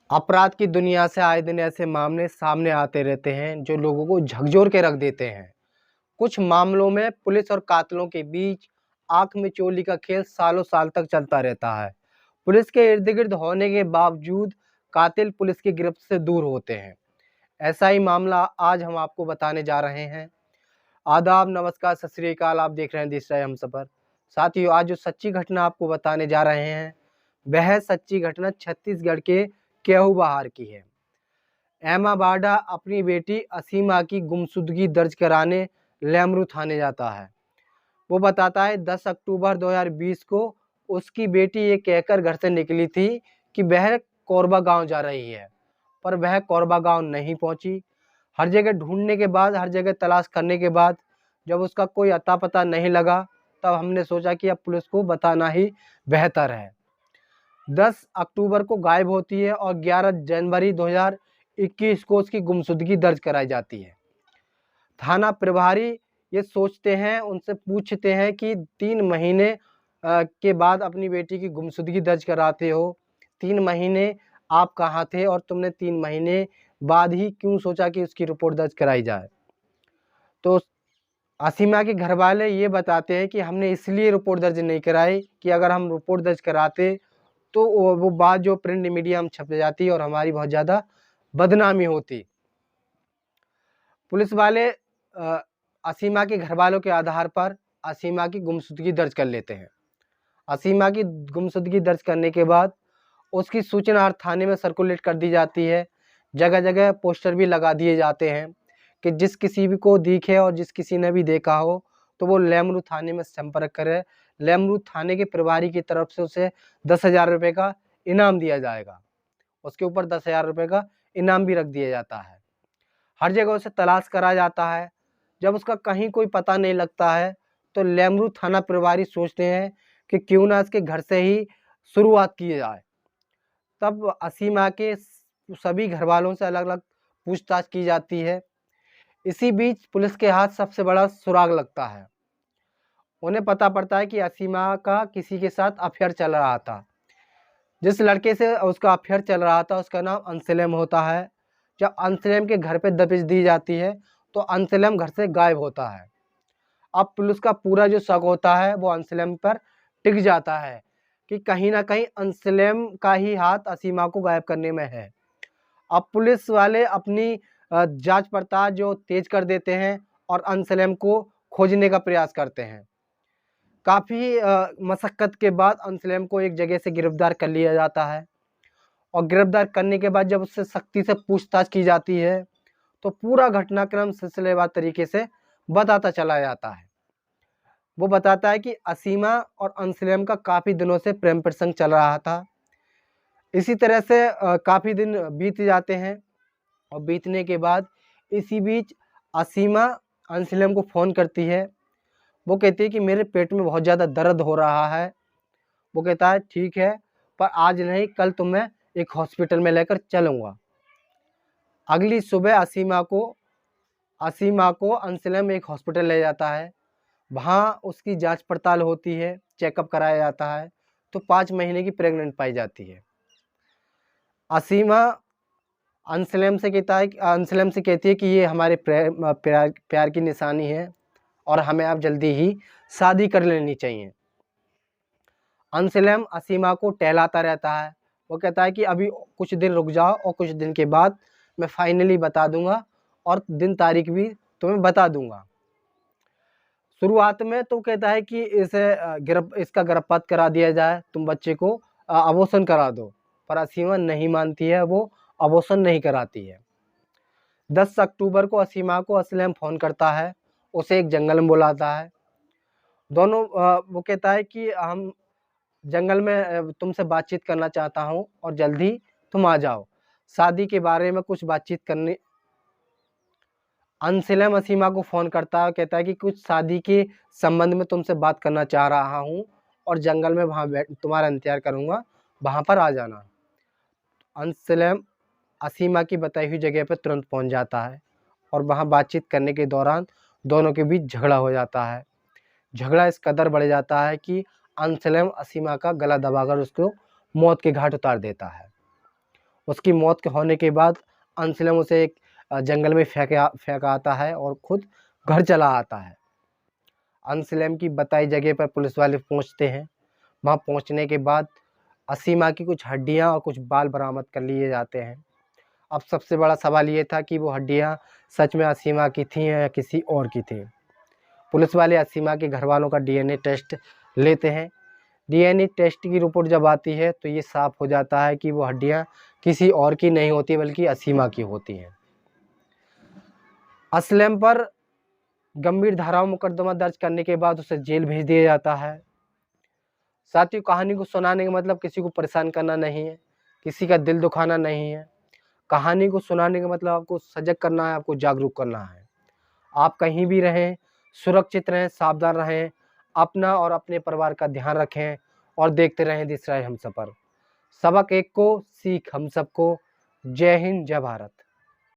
अपराध की दुनिया से आए दिन ऐसे मामले सामने आते रहते हैं जो लोगों को झकझोर के रख देते हैं। कुछ मामलों में पुलिस और कातिलों के बीच आंख में चोली का खेल सालों साल तक चलता रहता है। पुलिस के इर्द गिर्द होने के बावजूद कातिल पुलिस की गिरफ्त से दूर होते हैं। ऐसा ही मामला आज हम आपको बताने जा रहे हैं। आदाब, नमस्कार, सत श्री अकाल। आप देख रहे हैं दिस टाइम हमसफर। साथियों, आज जो सच्ची घटना आपको बताने जा रहे हैं वह सच्ची घटना छत्तीसगढ़ के केहू बहार की है। एमा बाडा अपनी बेटी असीमा की गुमशुदगी दर्ज कराने लेमरू थाने जाता है। वो बताता है 10 अक्टूबर 2020 को उसकी बेटी ये कहकर घर से निकली थी कि वह कोरबा गांव जा रही है, पर वह कोरबा गांव नहीं पहुंची। हर जगह ढूंढने के बाद, हर जगह तलाश करने के बाद जब उसका कोई अता पता नहीं लगा, तब हमने सोचा कि अब पुलिस को बताना ही बेहतर है। 10 अक्टूबर को गायब होती है और 11 जनवरी 2021 को उसकी गुमशुदगी दर्ज कराई जाती है। थाना प्रभारी ये सोचते हैं, उनसे पूछते हैं कि 3 महीने के बाद अपनी बेटी की गुमशुदगी दर्ज कराते हो, 3 महीने आप कहाँ थे और तुमने 3 महीने बाद ही क्यों सोचा कि उसकी रिपोर्ट दर्ज कराई जाए? तो असीमा के घर वाले ये बताते हैं कि हमने इसलिए रिपोर्ट दर्ज नहीं कराई कि अगर हम रिपोर्ट दर्ज कराते तो वो बात जो प्रिंट मीडिया में छप जाती और हमारी बहुत ज़्यादा बदनामी होती। पुलिस वाले असीमा के घर वालों के आधार पर असीमा की गुमशुदगी दर्ज कर लेते हैं। असीमा की गुमशुदगी दर्ज करने के बाद उसकी सूचना हर थाने में सर्कुलेट कर दी जाती है। जगह जगह पोस्टर भी लगा दिए जाते हैं कि जिस किसी भी को दिखे और जिस किसी ने भी देखा हो तो वो लेमरू थाने में संपर्क करे। लेमरू थाने के प्रभारी की तरफ से उसे 10,000 रुपये का इनाम दिया जाएगा। उसके ऊपर 10,000 रुपये का इनाम भी रख दिया जाता है। हर जगह उसे तलाश करा जाता है। जब उसका कहीं कोई पता नहीं लगता है तो लेमरू थाना प्रभारी सोचते हैं कि क्यों ना इसके घर से ही शुरुआत की जाए। तब असीमा के सभी घर वालों से अलग अलग पूछताछ की जाती है। इसी बीच पुलिस के हाथ सबसे बड़ा सुराग लगता है। उन्हें पता पड़ता है कि असीमा का किसी के साथ अफेयर चल रहा था। जिस लड़के से उसका अफेयर चल रहा था उसका नाम अंसलेम होता है। जब अंसलेम के घर पे दबिश दी जाती है तो अंसलेम घर से गायब होता है। अब पुलिस का पूरा जो शक होता है वो अंसलेम पर टिक जाता है कि कहीं ना कहीं अंसलेम का ही हाथ असीमा को गायब करने में है। अब पुलिस वाले अपनी जांच पड़ताल जो तेज कर देते हैं और अंसलेम को खोजने का प्रयास करते हैं। काफ़ी मशक्क़त के बाद अंसलेम को एक जगह से गिरफ्तार कर लिया जाता है और गिरफ्तार करने के बाद जब उससे सख्ती से पूछताछ की जाती है तो पूरा घटनाक्रम सिलसिलेवार तरीके से बताता चला जाता है। वो बताता है कि असीमा और अंसलेम का काफ़ी दिनों से प्रेम प्रसंग चल रहा था। इसी तरह से काफ़ी दिन बीत जाते हैं और बीतने के बाद इसी बीच असीमा अंसलेम को फ़ोन करती है। वो कहती है कि मेरे पेट में बहुत ज़्यादा दर्द हो रहा है। वो कहता है ठीक है, पर आज नहीं, कल तो मैं एक हॉस्पिटल में लेकर चलूँगा। अगली सुबह असीमा को अंसलेम एक हॉस्पिटल ले जाता है। वहाँ उसकी जांच पड़ताल होती है, चेकअप कराया जाता है तो 5 महीने की प्रेग्नेंट पाई जाती है। असीमा अंसलेम से कहती है कि ये हमारे प्यार की निशानी है और हमें अब जल्दी ही शादी कर लेनी चाहिए। अंसलेम असीमा को टहलाता रहता है। वो कहता है कि अभी कुछ दिन रुक जाओ और कुछ दिन के बाद मैं फाइनली बता दूंगा और दिन तारीख भी तुम्हें बता दूंगा। शुरुआत में तो कहता है कि इसका गर्भपात करा दिया जाए, तुम बच्चे को अबॉर्शन करा दो, पर असीमा नहीं मानती है, वो अबॉर्शन नहीं कराती है। 10 अक्टूबर को असीमा को असलम फ़ोन करता है, उसे एक जंगल में बुलाता है। दोनों वो कहता है कि हम जंगल में तुमसे बातचीत करना चाहता हूँ और जल्दी तुम आ जाओ, शादी के बारे में कुछ बातचीत करनी। अंसलेम असीमा को फ़ोन करता है, कहता है कि कुछ शादी के संबंध में तुमसे बात करना चाह रहा हूँ और जंगल में वहाँ तुम्हारा इंतजार करूँगा, वहाँ पर आ जाना। अंसलेम असीमा की बताई हुई जगह पर तुरंत पहुँच जाता है और वहाँ बातचीत करने के दौरान दोनों के बीच झगड़ा हो जाता है। झगड़ा इस कदर बढ़ जाता है कि अंसलेम असीमा का गला दबाकर उसको मौत के घाट उतार देता है। उसकी मौत के होने के बाद अंसलम उसे एक जंगल में फेंका आता है और खुद घर चला आता है। अंसलम की बताई जगह पर पुलिस वाले पहुंचते हैं। वहां पहुंचने के बाद असीमा की कुछ हड्डियां और कुछ बाल बरामद कर लिए जाते हैं। अब सबसे बड़ा सवाल ये था कि वो हड्डियां सच में असीमा की थी या किसी और की थी। पुलिस वाले असीमा के घर वालों का डीएनए टेस्ट लेते हैं। डीएनए टेस्ट की रिपोर्ट जब आती है तो ये साफ हो जाता है कि वो हड्डियां किसी और की नहीं होती बल्कि असीमा की होती हैं। असलम पर गंभीर धाराओं मुकदमा दर्ज करने के बाद उसे जेल भेज दिया जाता है। साथियों, कहानी को सुनाने का मतलब किसी को परेशान करना नहीं है, किसी का दिल दुखाना नहीं है। कहानी को सुनाने का मतलब आपको सजग करना है, आपको जागरूक करना है। आप कहीं भी रहें, सुरक्षित रहें, सावधान रहें, अपना और अपने परिवार का ध्यान रखें और देखते रहें दिस राय हमसफ़र। सबक एक को, सीख हम सबको। जय हिंद, जय भारत।